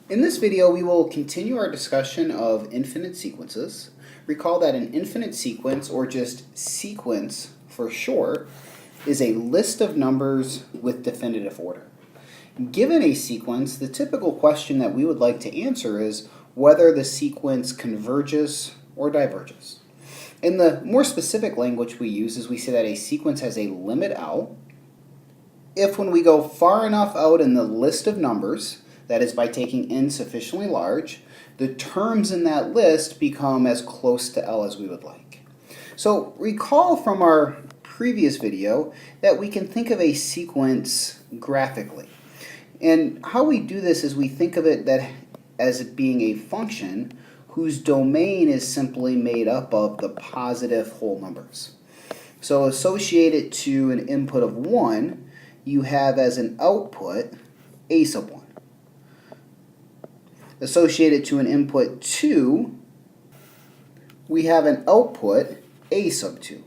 In this video, we will continue our discussion of infinite sequences. Recall that an infinite sequence, or just sequence for short, is a list of numbers with definitive order. Given a sequence, the typical question that we would like to answer is whether the sequence converges or diverges. In the more specific language we use is we say that a sequence has a limit L if when we go far enough out in the list of numbers, that is by taking n sufficiently large, the terms in that list become as close to L as we would like. So recall from our previous video that we can think of a sequence graphically. And how we do this is we think of it as it being a function whose domain is simply made up of the positive whole numbers. So associated to an input of 1, you have as an output a sub 1. Associated to an input 2, we have an output a sub 2.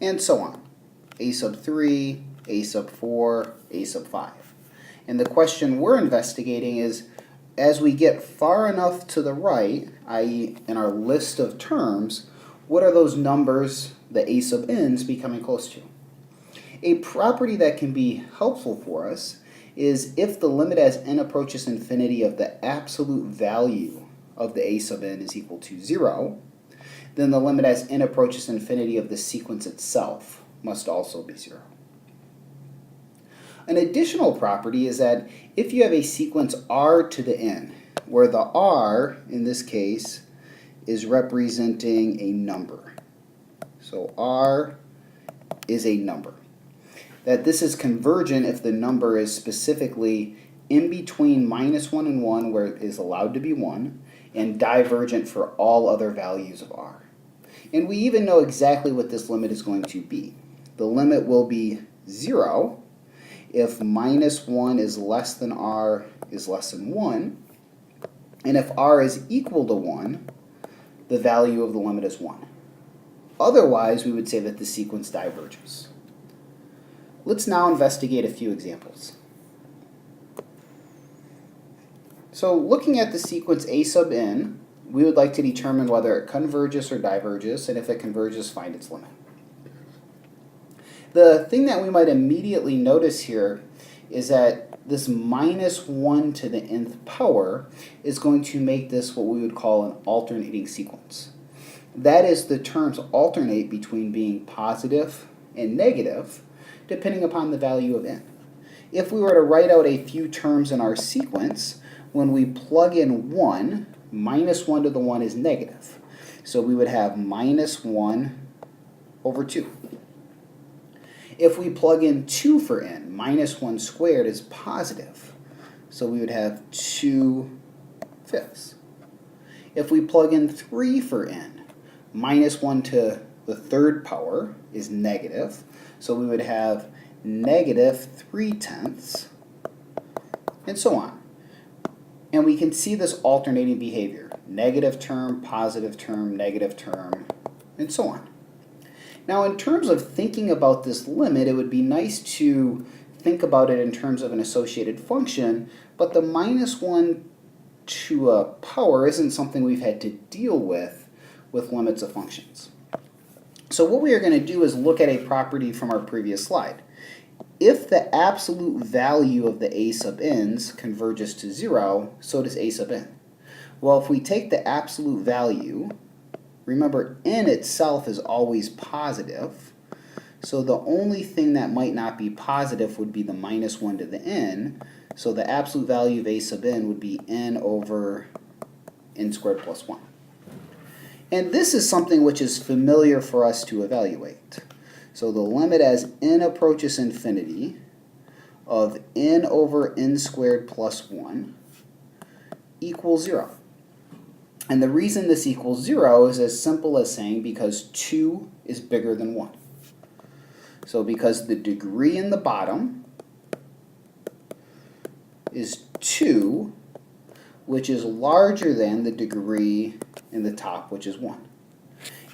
And so on. A sub 3, a sub 4, a sub 5. And the question we're investigating is, as we get far enough to the right, i.e. in our list of terms, what are those numbers, the a sub n's, becoming close to? A property that can be helpful for us is if the limit as n approaches infinity of the absolute value of the a sub n is equal to 0, then the limit as n approaches infinity of the sequence itself must also be 0. An additional property is that if you have a sequence r to the n, where the r, in this case, is representing a number. So r is a number. That this is convergent if the number is specifically in between -1 and 1, where it is allowed to be 1, and divergent for all other values of r. And we even know exactly what this limit is going to be. The limit will be 0 if -1 is less than r is less than 1, and if r is equal to 1, the value of the limit is 1. Otherwise, we would say that the sequence diverges. Let's now investigate a few examples. So looking at the sequence a sub n, we would like to determine whether it converges or diverges, and if it converges, find its limit. The thing that we might immediately notice here is that this -1 to the nth power is going to make this what we would call an alternating sequence. That is, the terms alternate between being positive and negative depending upon the value of n. If we were to write out a few terms in our sequence, when we plug in 1, -1 to the 1 is negative. So we would have -1 over 2. If we plug in 2 for n, -1 squared is positive. So we would have 2/5. If we plug in 3 for n, -1 to the third power is negative. So we would have -3/10, and so on. And we can see this alternating behavior. Negative term, negative term, and so on. Now, in terms of thinking about this limit, it would be nice to think about it in terms of an associated function, but the -1 to a power isn't something we've had to deal with limits of functions. So what we are going to do is look at a property from our previous slide. If the absolute value of the a sub n's converges to 0, so does a sub n. Well, if we take the absolute value, remember n itself is always positive, so the only thing that might not be positive would be the -1 to the n, so the absolute value of a sub n would be n over n squared plus 1. And this is something which is familiar for us to evaluate. So the limit as n approaches infinity of n over n squared plus 1 equals 0. And the reason this equals 0 is as simple as saying because 2 is bigger than 1. So because the degree in the bottom is 2, which is larger than the degree in the top, which is 1.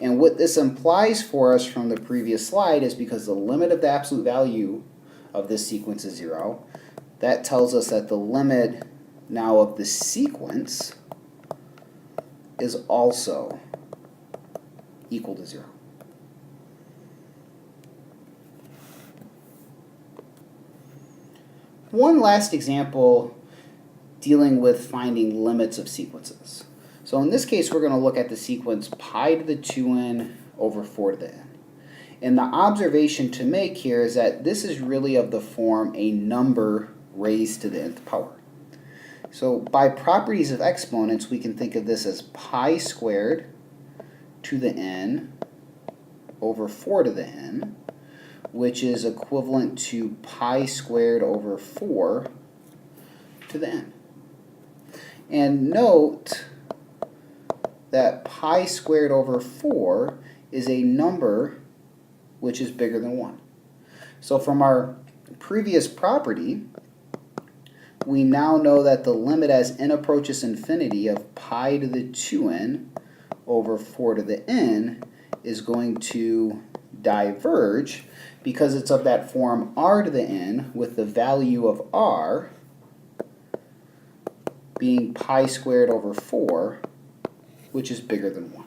And what this implies for us from the previous slide is because the limit of the absolute value of this sequence is 0, that tells us that the limit now of the sequence is also equal to 0. One last example dealing with finding limits of sequences. So in this case, we're going to look at the sequence pi to the 2n over 4 to the n. And the observation to make here is that this is really of the form a number raised to the nth power. So by properties of exponents, we can think of this as pi squared to the n over 4 to the n, which is equivalent to pi squared over 4 to the n. And note that pi squared over 4 is a number which is bigger than 1. So from our previous property, we now know that the limit as n approaches infinity of pi to the 2n over 4 to the n is going to diverge because it's of that form r to the n with the value of r being pi squared over 4, which is bigger than 1.